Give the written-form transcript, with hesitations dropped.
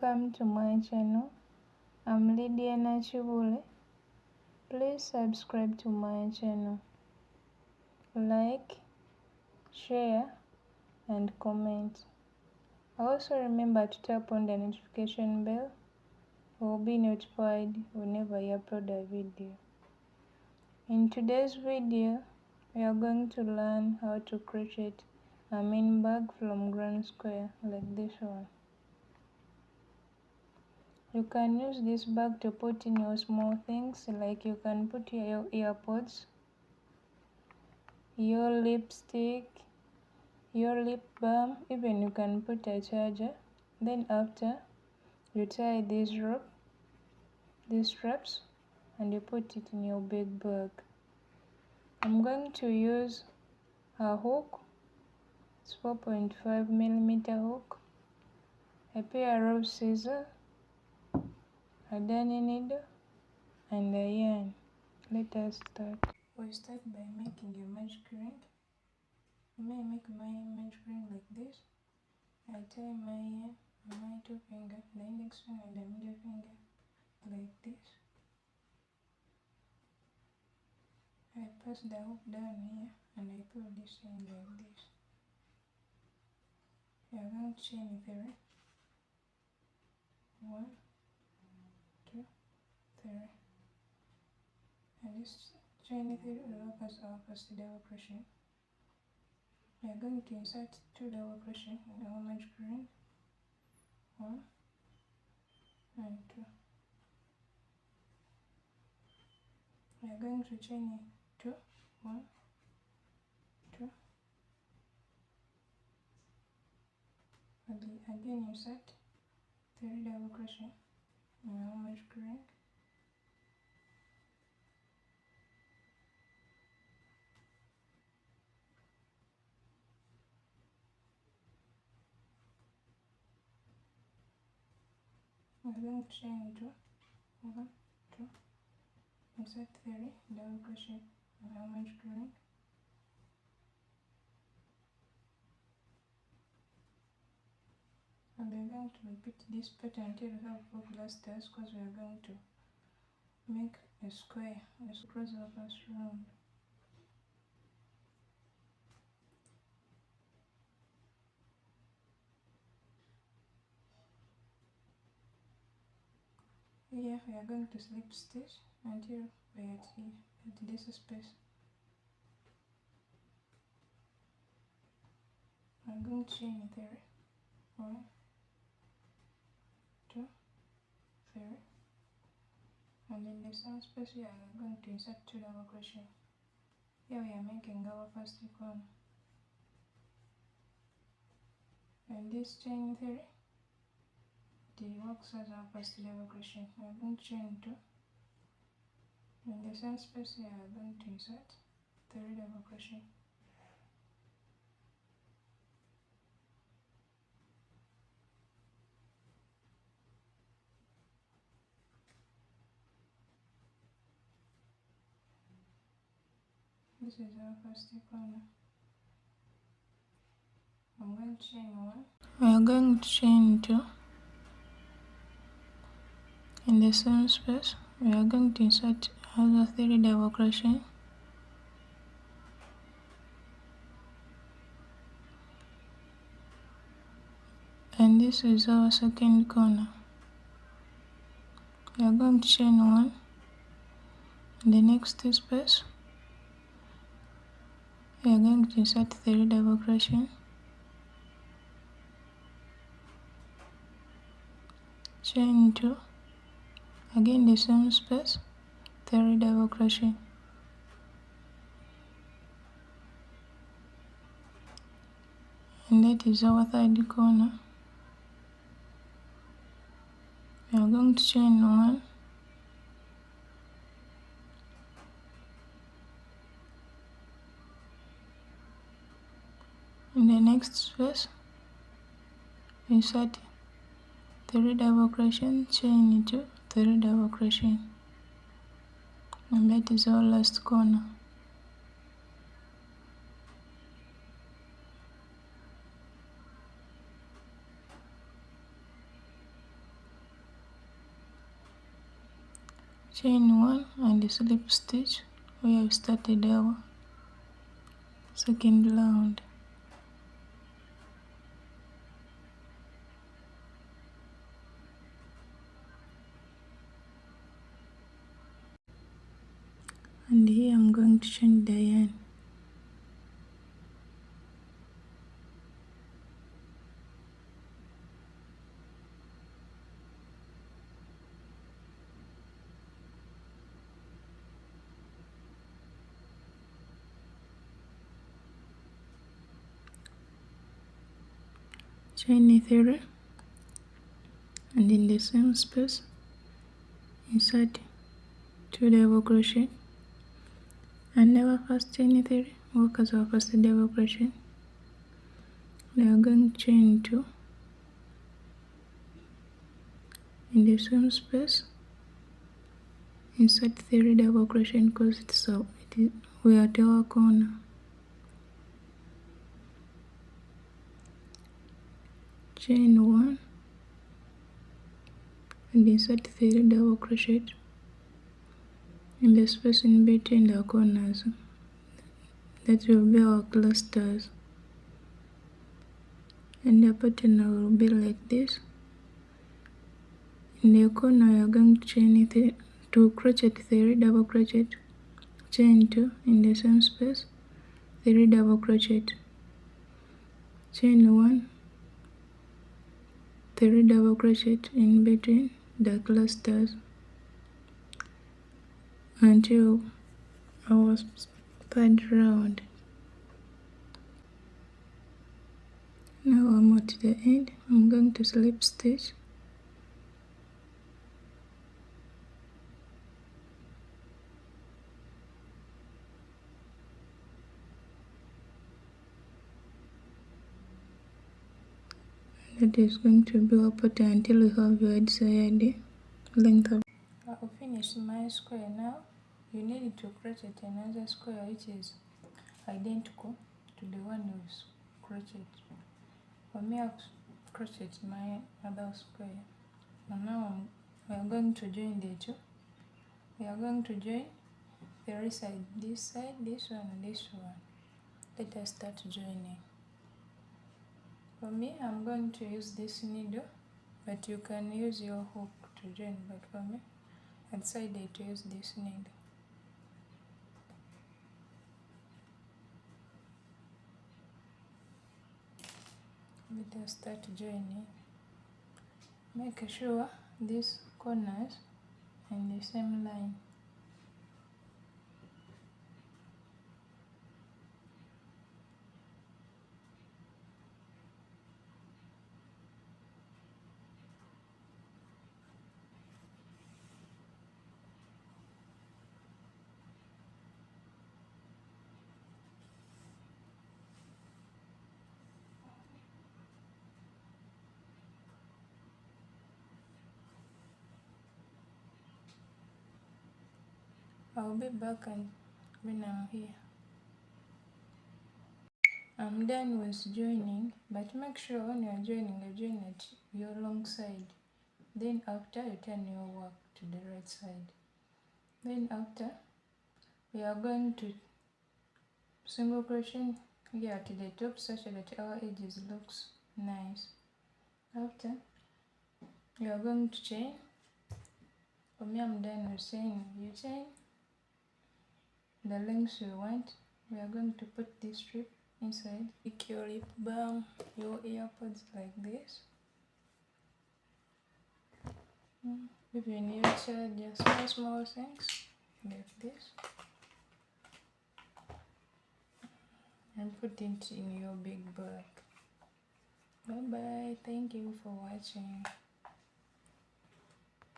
Welcome to my channel. I'm Lydia Nachibule. Please subscribe to my channel. Like, share and comment. Also remember to tap on the notification bell. You will be notified whenever I upload a video. In today's video, we are going to learn how to crochet a mini bag from ground square like this one. You can use this bag to put in your small things, like you can put your earpods, your lipstick, your lip balm, even you can put a charger. Then after, you tie these straps, and you put it in your big bag. I'm going to use a hook. It's 4.5mm hook, a pair of scissors, a darning needle, and a yarn. Let us start. We start by making a magic ring. I may make my magic ring like this. I tie my yarn on my two finger, the index finger and the middle finger, like this. I pass the hook down here and I pull this in like this. We are going to chain 3. 1, 2, 3. And this chain 3 will work as our first double crochet. We are going to insert 2 double crochet in our magic ring. 1 and 2. We are going to chain 2, 1, 2, and again insert 3 double crochet in our magic ring. We are going to chain 2, 1, 2, insert 3 double crochet in our magic ring. And we are going to repeat this pattern until we have 4 clusters, because we are going to make a square, across our first round. Here we are going to slip stitch until we are at this space. I'm going to chain 3, 1, 2, 3, and in the same space here I'm going to insert 2 double crochet. Here we are making our first corner, and this chain 3 it works as our first double crochet. I'm going to chain 2. In the same space here I'm going to insert 3 double crochet. This is our first corner. I'm going to chain 1. We are going to chain 2. In the same space, we are going to insert another 3 double crochet. And this is our second corner. We are going to chain 1 in the next space. We are going to insert 3 double crochet. Chain 2. Again the same space, 3 double crochet. And that is our third corner. We are going to chain 1. In the next space, insert 3 double crochet, chain 2, 3 double crochet. And that is our last corner. chain 1 and slip stitch where we started our second round. And here I'm going to change the yarn. Chain 3 and in the same space insert 2 double crochet and never first chain 3, work as our first double crochet. We are going to chain 2 in the same space, insert 3 double crochet because we are at our corner. Chain 1 and insert 3 double crochet in the space in between the corners. That will be our clusters, and the pattern will be like this. In the corner we are going to chain 2 crochet 3 double crochet, chain 2 in the same space, 3 double crochet, chain 1, 3 double crochet in between the clusters until our third round. Now I'm at the end. I'm going to slip stitch that is going to be our pattern until we have your desired length of. I'll finish my square now. You need to crochet another square which is identical to the one we crocheted. For me, I've crocheted my other square. And now we are going to join the two. We are going to join the right side, this one, and this one. Let us start joining. For me, I'm going to use this needle, but you can use your hook to join. But for me, I decided to use this needle. Let us start joining. Make sure these corners are in the same line. I'll be back and when I'm here. I'm done with joining, but make sure when you're joining, you join at your long side. Then after, you turn your work to the right side. Then after, we are going to single crochet here to the top such that our edges looks nice. After, we are going to chain. For me, I'm done with chaining. You chain the length you want. We are going to put this strip inside. Take your lip balm, your earpods like this. If you need just small things like this, and put it in your big bag. Bye bye. Thank you for watching.